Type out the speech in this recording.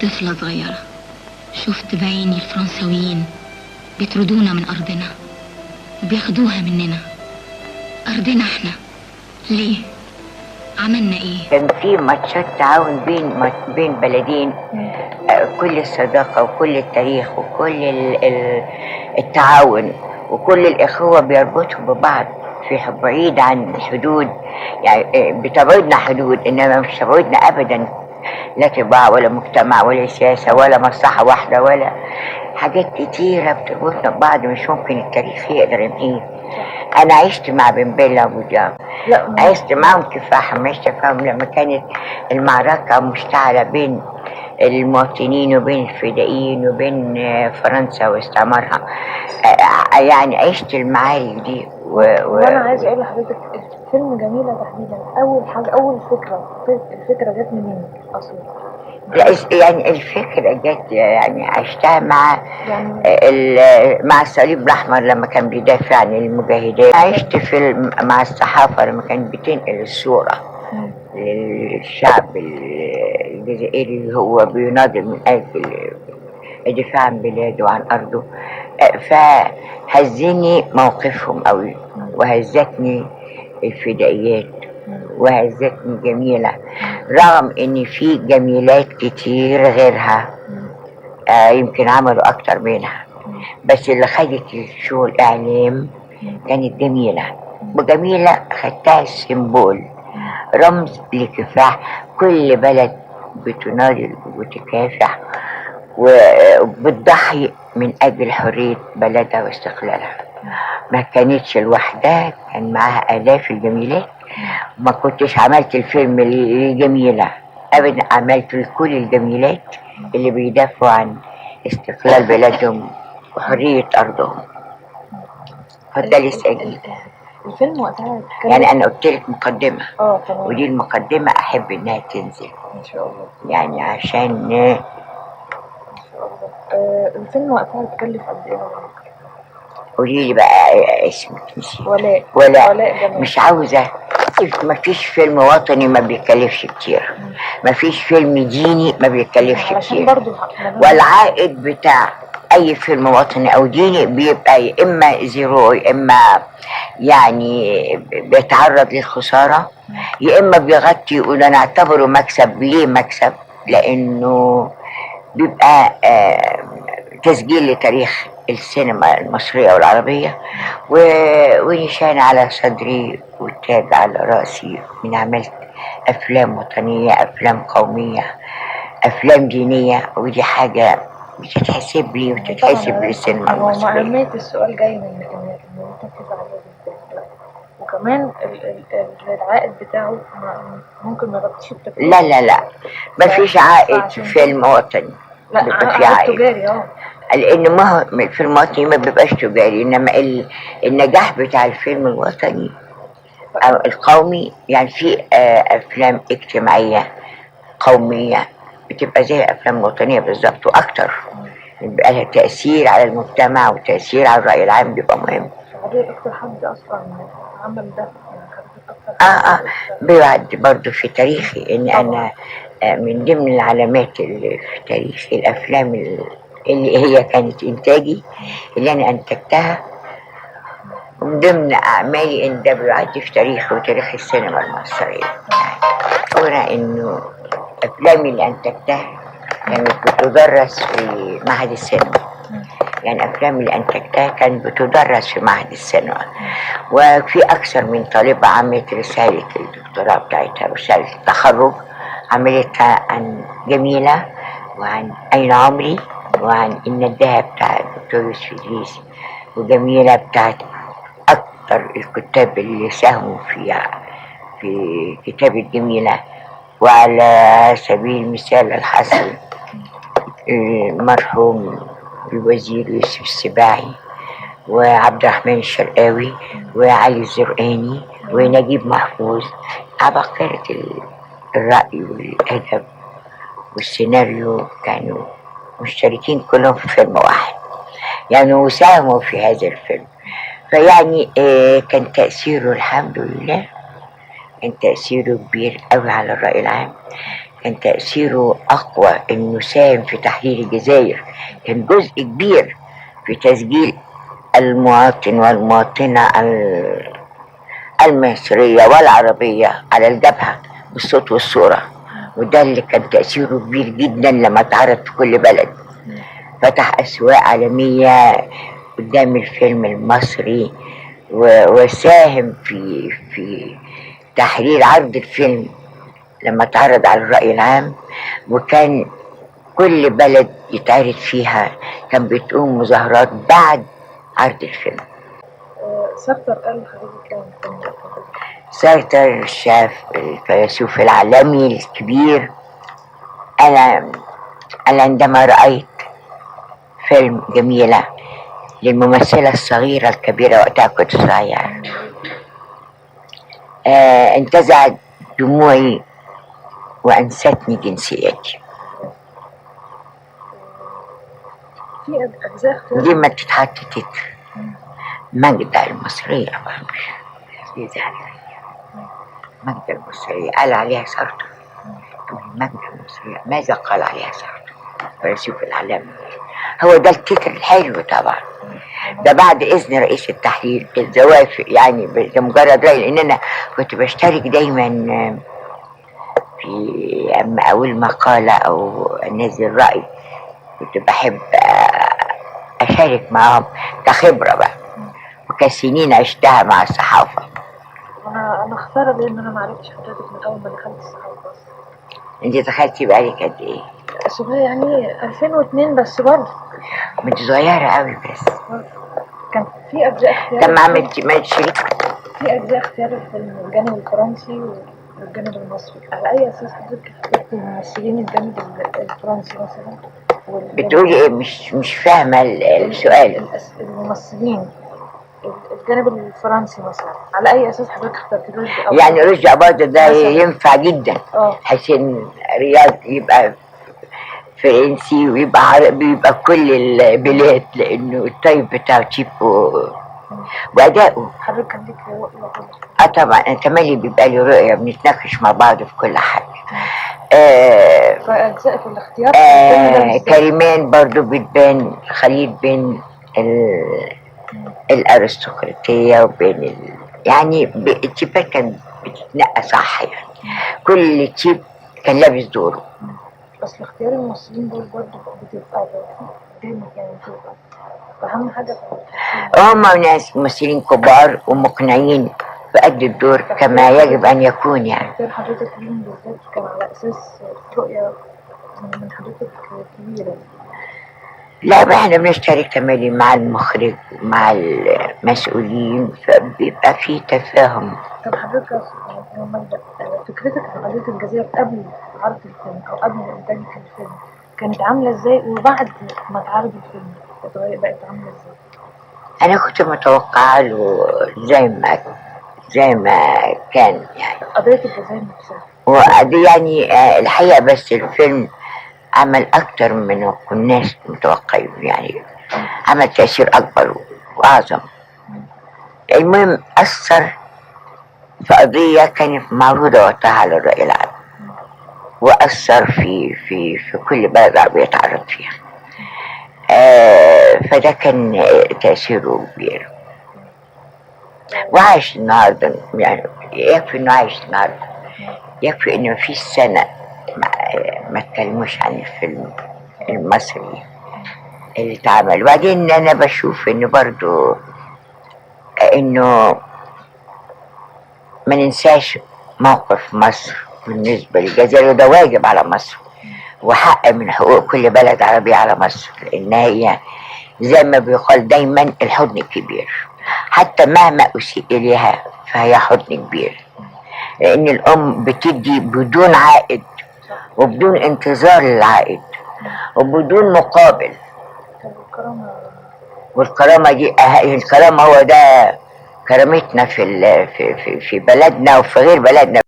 طفلة صغيرة شفت بعيني الفرنساويين بيطردونا من أرضنا وبياخدوها مننا. أرضنا احنا ليه؟ عملنا ايه؟ كان في ماتشات تعاون بين بلدين، كل الصداقة وكل التاريخ وكل التعاون وكل الإخوة بيربطوا ببعض في بعيد عن الحدود. يعني بتبعدنا حدود إنما مش تبعدنا أبدا، لا طباع ولا مجتمع ولا سياسة ولا مصلحة واحدة ولا حاجات كتيرة بتربطنا ببعض مش ممكن التاريخ يقدر ينهيه. أنا عشت مع بن بيلا أبو جاب، عشت معهم كفاح ما تفهم لما كانت المعركة مشتعلة بين المواطنين وبين الفدائيين وبين فرنسا واستعمارها. يعني عشت المعارك دي وانا عايز اقول لحضرتك فيلم جميلة تحديدا اول حاجة اول الفكرة جت منين اصلا؟ يعني الفكرة جت يعني عشتها مع مع الصليب الأحمر لما كان بيدافع عن المجاهدين. عشت مع الصحافة لما كانت بتنقل الصورة للشعب الجزائري اللي هو بيناضل من أجل الدفاع عن بلاده وعن أرضه. فهزني موقفهم قوي وهزتني الفدائيات وهزتني جميلة، رغم ان في جميلات كتير غيرها يمكن عملوا اكتر منها، بس اللي خدت الشو الاعلام كانت جميلة. وجميلة خدتها السيمبول، رمز لكفاح كل بلد بتناضل وتكافح وبتضحي من اجل حرية بلدها واستقلالها. ما كانتش لوحدها، كان معاها آلاف الجميلات. ما كنتش عملت الفيلم الجميلة أبدا، عملت لكل الجميلات اللي بيدافعوا عن استقلال بلادهم وحرية أرضهم. اتفضلي اسألي. الفيلم وقتها يعني أنا قلت لك مقدمة، تمام، ودي المقدمة أحب إنها تنزل إن شاء الله، يعني عشان إن شاء الله. الفيلم وقتها اتكلف قد إيه؟ قولي لي بقى اسمك. ولاء مش عاوزة. ما فيش فيلم وطني ما بيكلفش كتير، ما فيش فيلم ديني ما بيكلفش كتير، والعائد بتاع اي فيلم وطني او ديني بيبقى يا اما زيرو يا اما يعني بيتعرض للخسارة، يا اما بيغطي يقول انا اعتبره مكسب. ليه مكسب؟ لانه بيبقى تسجيل لتاريخ السينما المصرية والعربية ونشان على صدري والتاج على رأسي من عملت أفلام وطنية، أفلام قومية، أفلام دينية، ودي حاجة بتتحسب لي وتتحسب للسينما المصرية. أهمية السؤال جاي من أنت بتسأل عليه جدا، وكمان العائد بتاعه ممكن ما يغطيش التكلفة. لا مفيش عائد في فيلم وطني. لا بيبقى في عائد تجاري لان ما هو الفيلم الوطني ما بيبقاش تجاري، انما النجاح بتاع الفيلم الوطني او القومي يعني في افلام اجتماعيه قوميه بتبقى زي الافلام الوطنيه بالظبط واكتر، بيبقى لها تاثير على المجتمع وتاثير على الراي العام، بيبقى مهم. حضرتك اكتر حد اصلا عمل ده بيعد برضه في تاريخي ان انا من ضمن العلامات اللي في تاريخي الافلام اللي هي كانت انتاجي اللي انا انتجتها، من ضمن اعمالي ان ده بيعد في تاريخي وتاريخ السينما المصريه. يعني انه افلامي اللي انتجتها كانت بتدرس في معهد السينما، يعني افلامي اللي انتجتها كانت بتدرس في معهد السينما، وفي اكثر من طالبه عملت رساله الدكتوراه بتاعتها، رساله التخرج عملتها عن جميله وعن اين عمري وعن النداهه بتاع الدكتور يوسف إدريس، وجميله بتاعت اكثر الكتاب اللي ساهموا في كتاب الجميله. وعلى سبيل المثال الحصر المرحوم الوزير يوسف السباعي وعبد الرحمن الشرقاوي وعلي الزرقاني ونجيب محفوظ، عباقرة الرأي والأدب والسيناريو كانوا مشتركين كلهم في فيلم واحد، يعني وساهموا في هذا الفيلم. فيعني كان تأثيره الحمد لله كان تأثيره كبير قوي على الرأي العام. كان تأثيره أقوى، إنه ساهم في تحرير الجزائر، كان جزء كبير في تسجيل المواطن والمواطنة المصرية والعربية على الجبهة بالصوت والصورة. وده اللي كان تأثيره كبير جدا لما اتعرض في كل بلد، فتح أسواق عالمية قدام الفيلم المصري، وساهم في تحرير عرض الفيلم لما اتعرض على الرأي العام. وكان كل بلد يتعرض فيها كان بتقوم مظاهرات بعد عرض الفيلم. سارتر قال لحضرتك كان سارتر شاف الفيلسوف العالمي الكبير. أنا عندما رأيت فيلم جميلة للممثلة الصغيرة الكبيرة، وقتها كنت صغيرة، انتزعت دموعي وأنستني جنسيتي. في أجزاء دي ما تتحط تتر ماجدة المصرية، ماجدة المصرية قال عليها سارتر. ماجدة المصرية ماذا قال عليها سارتر؟ فيلسوف العالمي. هو ده التتر الحلو طبعا. ده بعد إذن رئيس التحرير بالزوافق، يعني بمجرد رأي، لأن أنا كنت بشترك دايما في أما أقول مقالة أو أنزل رأي، كنت بحب أشارك معهم كخبرة بقى، وكسنين عشتها مع الصحافة. أنا خسارة لأن أنا معرفتش حضرتك من أول ما دخلت الصحافة. بس أنت دخلتي بقالك قد إيه؟ صغيرة يعني 2002 بس برضه. كنت صغيرة أوي بس. كان في أجزاء اختيار. كان ما شريك؟ في أجزاء اختيار الفيلم، الجانب الفرنسي والجانب المصري. على أي أساس حضرتك اخترتي الممثلين الجانب الفرنسي مثلا؟ بتقولي إيه؟ مش فاهمة السؤال. الممثلين الجانب الفرنسي مثلا، على أي أساس حضرتك اخترتي رشدي أباظة؟ يعني رشدي أباظة ده ينفع جدا، حسين رياض يبقى فرنسي ويبقى عربي، يبقى كل البلاد، لأنه الطيب بتاعه تشيبو وأداؤه. حضرتك كان ليك رؤية؟ طبعا أنا تملي بيبقى لي رؤية، بنتناقش مع بعض في كل حاجة. فأجزاء في الاختيار كريمان برضو بتبان خليط بين الأرستقراطية وبين يعني التيبات كان بتتنقى صح، يعني كل تيب كان لابس دوره. بس اختيار الممثلين دول برضه بتبقى جامد، يعني بتبقى أهم حاجة هما ناس ممثلين كبار ومقنعين بأدي الدور كما يجب أن يكون. يعني اختيار حضرتك ليهم بالذات كان على أساس رؤية من حضرتك كبيرة؟ لا، احنا بنشترك تملي مع المخرج مع المسؤولين، فبيبقى في تفاهم. طب حضرتك فكرتك عن قضية الجزائر قبل عرض الفيلم أو قبل إنتاج الفيلم كانت عاملة إزاي، وبعد ما اتعرض الفيلم بقت عاملة إزاي؟ أنا كنت متوقعة له زي ما كان، يعني قضية الجزائر نفسها. ودي يعني الحقيقة، بس الفيلم عمل أكتر من ما كناش متوقعين، يعني عمل تأثير أكبر وأعظم. المهم أثر في قضية كانت معروضة وقتها على الرأي العام، وأثر في كل بلد عربية اتعرض فيها. فده كان تأثيره كبير، وعايش النهارده. يعني يكفي إنه عايش النهارده، يكفي إنه في سنة ما اتكلموش عن الفيلم المصري اللي اتعمل. وبعدين أنا بشوف إنه برضو إنه ما ننساش موقف مصر بالنسبة للجزائر، وده واجب على مصر وحق من حقوق كل بلد عربي على مصر، لأن هي زي ما بيقال دايما الحضن الكبير، حتى مهما أسيء إليها فهي حضن كبير، لأن الأم بتدي بدون عائد وبدون انتظار للعائد وبدون مقابل. والكرامة دي الكرامة هو ده كرامتنا في بلدنا وفي غير بلدنا.